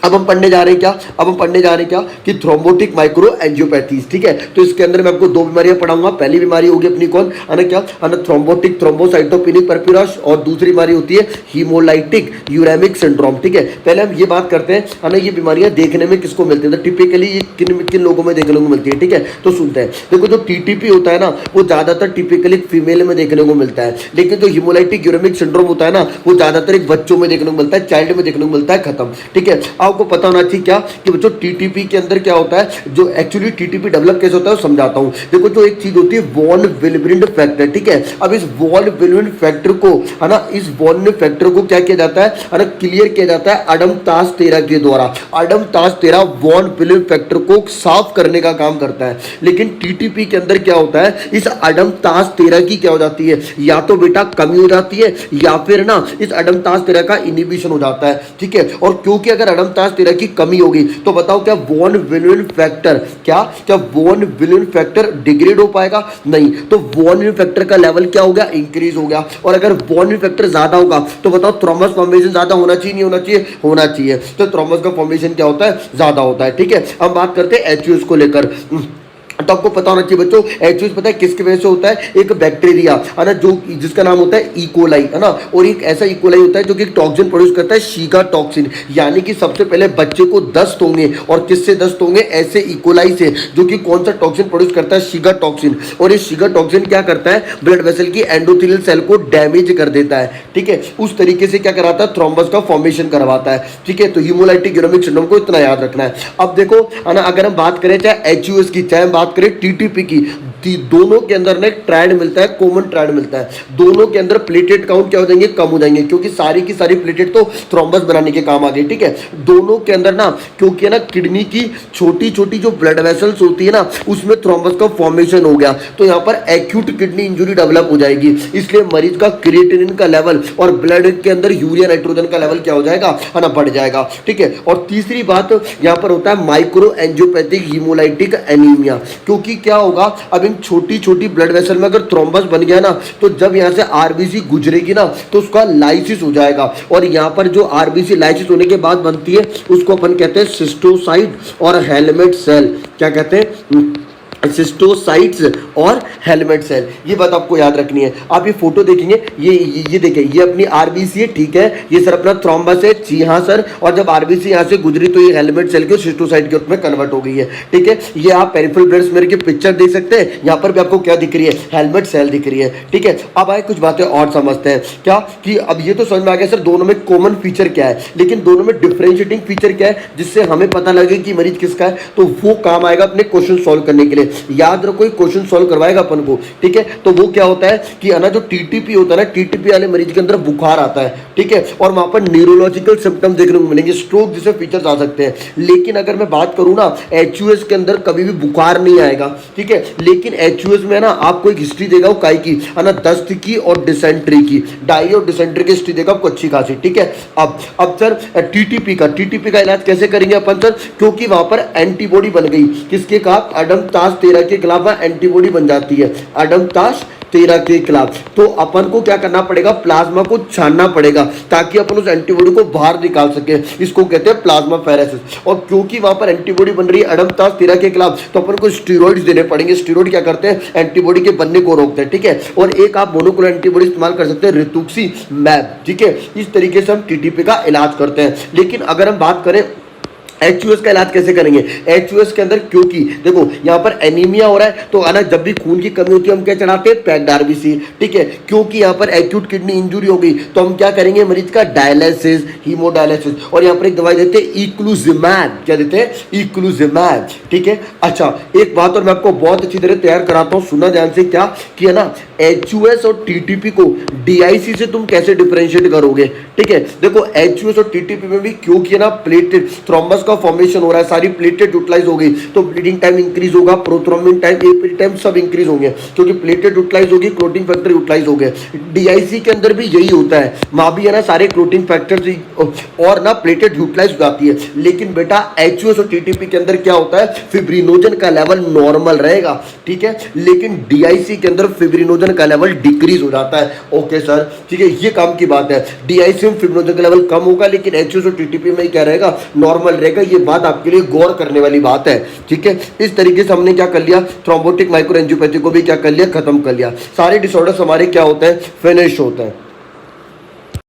अब हम पढ़ने जा रहे हैं क्या, अब हम पढ़ने जा रहे हैं क्या कि थ्रोम्बोटिक माइक्रो एंजियोपैथीज, ठीक है। तो इसके अंदर मैं आपको 2 बीमारियां पढ़ाऊंगा। पहली बीमारी होगी अपनी कौन, है ना, क्या है ना, थ्रोम्बोटिक थ्रोम्बोसाइटोपेनिक परप्यूरस, और दूसरी बीमारी होती है हीमोलाइटिक यूरेमिक सिंड्रोम, ठीक है। पहले हम ये बात करते हैं, है ना, ये बीमारियां देखने में किसको मिलती है, तो टिपिकली ये किन लोगों में देखने को मिलती है, ठीक है। तो सुनते हैं, देखो जो टीटीपी होता है ना, वो ज्यादातर टिपिकली फीमेल में देखने को मिलता है, लेकिन जो हीमोलाइटिक यूरेमिक सिंड्रोम होता है ना, वो ज्यादातर एक बच्चों में देखने को मिलता है, चाइल्ड में देखने को मिलता है, खत्म, ठीक है। आपको पता होना चाहिए क्या कि बच्चों टीटीपी के अंदर क्या होता है, जो एक्चुअली टीटीपी डेवलप कैसे होता है वो समझाता हूं। देखो जो एक चीज होती है वॉन विलब्रिंड फैक्टर, ठीक है। अब इस वॉन विलब्रिंड फैक्टर को, है ना, इस वॉन फैक्टर को क्या किया जाता है ना, क्लियर किया जाता है अडमतास 13 के द्वारा। अडमतास 13 वॉन विलब्रिंड फैक्टर को साफ करने का काम करता है, लेकिन टीटीपी के अंदर क्या होता है, इस अडमतास 13 की क्या हो जाती है, या तो बेटा कमी हो जाती है, या फिर ना इस अडमतास 13 का इनिबिशन हो जाता है, ठीक है। और क्योंकि अगर अडमतास 13 की कमी होगी तो बताओ क्या वॉन विलन फैक्टर, क्या वॉन विलन फैक्टर डिग्रेड हो पाएगा? नहीं। तो वॉन विलन फैक्टर का लेवल क्या हो गया, इंक्रीज हो गया। और अगर वॉन विलन फैक्टर ज्यादा होगा तो बताओ थ्रोम्बस फॉर्मेशन ज्यादा होना चाहिए, नहीं होना चाहिए? होना चाहिए। तो थ्रोम्बस का फॉर्मेशन क्या होता है, ज्यादा होता है, ठीक है। अब बात करते हैं एचयूएस को लेकर। तो आपको पता होना चाहिए बच्चों, एचयूएस पता है किसकी वजह से होता है, एक बैक्टीरिया, है ना, जो जिसका नाम होता है इकोलाई, है ना। और एक ऐसा इकोलाई होता है जो कि टॉक्सिन प्रोड्यूस करता है, शीगा टॉक्सिन। यानी कि सबसे पहले बच्चे को दस्त होंगे, और किससे दस्त होंगे, ऐसे इकोलाई से, जो कि कौन सा टॉक्सिन प्रोड्यूस करता है, शीगा टॉक्सिन। और ये शीगा टॉक्सिन क्या करता है, ब्लड वेसल की एंडोथेलियल सेल को डैमेज कर देता है, ठीक है। उस तरीके से क्या कराता है, थ्रोम्बस का फॉर्मेशन करवाता है, ठीक है। तो हीमोलाइटिक यूरेमिक सिंड्रोम को इतना याद रखना है। अब देखो, है ना, अगर हम बात करें चाहे एचयूएस की, चाहे हम बात करें टीटीपी की, दोनों के अंदर ना एक ट्रायड मिलता है, कॉमन ट्रायड मिलता है। दोनों के अंदर प्लेटेट काउंट क्या हो जाएंगे, कम हो जाएंगे, क्योंकि सारी की सारी प्लेटेट तो थ्रोम्बस बनाने के काम आ गई, ठीक है। दोनों के अंदर ना, क्योंकि है ना, किडनी की छोटी छोटी जो ब्लड वेसल्स होती है ना, उसमें थ्रोम्बस का फॉर्मेशन हो गया, तो यहाँ पर एक्यूट किडनी इंजरी डेवलप हो जाएगी। इसलिए मरीज का क्रिएटिनिन का लेवल और ब्लड के अंदर यूरिया नाइट्रोजन का लेवल क्या हो जाएगा, है ना, बढ़ जाएगा, ठीक है। और तीसरी बात यहाँ पर होता है माइक्रो एंजियोपैथिक हीमोलाइटिक एनीमिया, क्योंकि क्या होगा, अब इन छोटी छोटी ब्लड वेसल में अगर थ्रोम्बस बन गया ना, तो जब यहाँ से आरबीसी गुजरेगी ना, तो उसका लाइसिस हो जाएगा। और यहाँ पर जो आरबीसी लाइसिस होने के बाद बनती है, उसको अपन कहते हैं सिस्टोसाइट और हेलमेट सेल। क्या कहते हैं, सिस्टोसाइट्स और हेलमेट सेल। ये बात आपको याद रखनी है। आप ये फोटो देखेंगे, ये देखिए, ये अपनी आरबीसी है, ठीक है। ये सर अपना थ्रोम्बस है, जी हाँ सर। और जब आरबीसी यहाँ से गुजरी तो ये हेलमेट सेल के सिस्टोसाइट के रूप में कन्वर्ट हो गई है, ठीक है। ये आप पेरिफेरल ब्लड स्मीयर की पिक्चर देख सकते हैं, यहाँ पर भी आपको क्या दिख रही है, हेलमेट सेल दिख रही है, ठीक है। अब आए कुछ बातें और समझते हैं, क्या कि अब ये तो समझ में आ गया सर दोनों में कॉमन फीचर क्या है, लेकिन दोनों में डिफरेंशिएटिंग फीचर क्या है, जिससे हमें पता लगे कि मरीज किसका है। तो वो काम आएगा अपने क्वेश्चन सॉल्व करने के लिए। याद रखो, क्वेश्चन सॉल्व करवाएगा अपन को, ठीक है। तो वो क्या होता है कि है ना, जो टीटीपी होता है ना, टीटीपी वाले मरीज के अंदर बुखार आता है, ठीक है। और वहां पर न्यूरोलॉजिकल सिम्टम देखने को मिलेंगे, स्ट्रोक जैसे फीचर्स आ सकते हैं। लेकिन अगर मैं बात करूं ना, एचयूएस के अंदर कभी भी बुखार नहीं आएगा, ठीक है। लेकिन एचयूएस में ना आपको एक हिस्ट्री देगा, वो काय की, है ना, दस्त की और डिसेंट्री की, डायरिया और डिसेंट्री की हिस्ट्री देगा आपको अच्छी खासी, ठीक है। अब सर टीटीपी का इलाज कैसे करेंगे अपन सर, क्योंकि वहां पर एंटीबॉडी बन गई, किसके खिलाफ, अडमतास 13 के खिलाफ एंटीबॉडी बन जाती है, अडमतास 13 के खिलाफ। तो अपन को क्या करना पड़ेगा, प्लाज्मा को छानना पड़ेगा, ताकि अपन उस एंटीबॉडी को बाहर निकाल सके। इसको कहते हैं प्लाज्मा फेरेसिस। और क्योंकि वहां पर एंटीबॉडी बन रही है अडमतास 13 के खिलाफ, तो अपन को स्टेरॉइड्स देने पड़ेंगे। स्टेरॉइड क्या करते हैं, एंटीबॉडी के बनने को रोकते हैं, ठीक है। और एक आप मोनोक्लोनल एंटीबॉडी इस्तेमाल कर सकते हैं, रितुक्सीमैब, ठीक है। इस तरीके से हम टीटीपी का इलाज करते हैं। लेकिन अगर हम बात करें HUS का इलाज कैसे करेंगे? HUS के अंदर, क्योंकि देखो यहाँ पर एनीमिया हो रहा है तो है ना, जब भी खून की कमी होती है हम क्या चढ़ाते हैं? पैक्ड आरबीसी, ठीक है। क्योंकि यहाँ पर एक्यूट किडनी इंजुरी हो गई तो हम क्या करेंगे? मरीज का डायलिसिस, हीमोडायलिसिस, और यहाँ पर एक दवाई देते हैं इक्लूजिमैब। क्या देते हैं? इक्लूजिमैब, ठीक है। अच्छा, एक बात और मैं आपको बहुत अच्छी तरह तैयार कराता हूँ, सुनना ध्यान से, क्या कि है ना, HUS और TTP को DIC से तुम कैसे डिफरेंशिएट करोगे, ठीक है। देखो HUS और TTP में भी क्योंकि है ना प्लेटलेट थ्रोम्बस का फॉर्मेशन हो रहा है, सारी प्लेटलेट यूटिलाइज हो गई तो ब्लीडिंग टाइम इंक्रीज होगा, प्रोथ्रोम्बिन टाइम, एपीडी टाइम सब इंक्रीज होंगे क्योंकि प्लेटलेट यूटिलाइज होगी, क्लोटिंग फैक्टर यूटिलाइज हो गए। DIC के अंदर भी यही होता है, वहां भी है ना सारे क्लोटिंग फैक्टर्स और ना प्लेटलेट यूटिलाइज हो जाती है। लेकिन बेटा HUS और TTP के अंदर क्या होता है? फिब्रिनोजन का लेवल नॉर्मल रहेगा, ठीक है, लेकिन DIC के अंदर फिब्रिनोजन का लेवल डिक्रीज हो जाता है। ओके सर, ठीक है, ये काम की बात है। DIC में फिब्रिनोजन का लेवल कम होगा लेकिन HUS और TTP में क्या रहेगा? नॉर्मल रहेगा। ये बात आपके लिए गौर करने वाली बात है, ठीक है। इस तरीके से हमने क्या कर लिया? थ्रोम्बोटिक माइक्रोएंजियोपैथी को भी क्या कर लिया? खत्म कर लिया। सारे डिसऑर्डर्स हमारे क्या होते हैं? फिनिश होते हैं।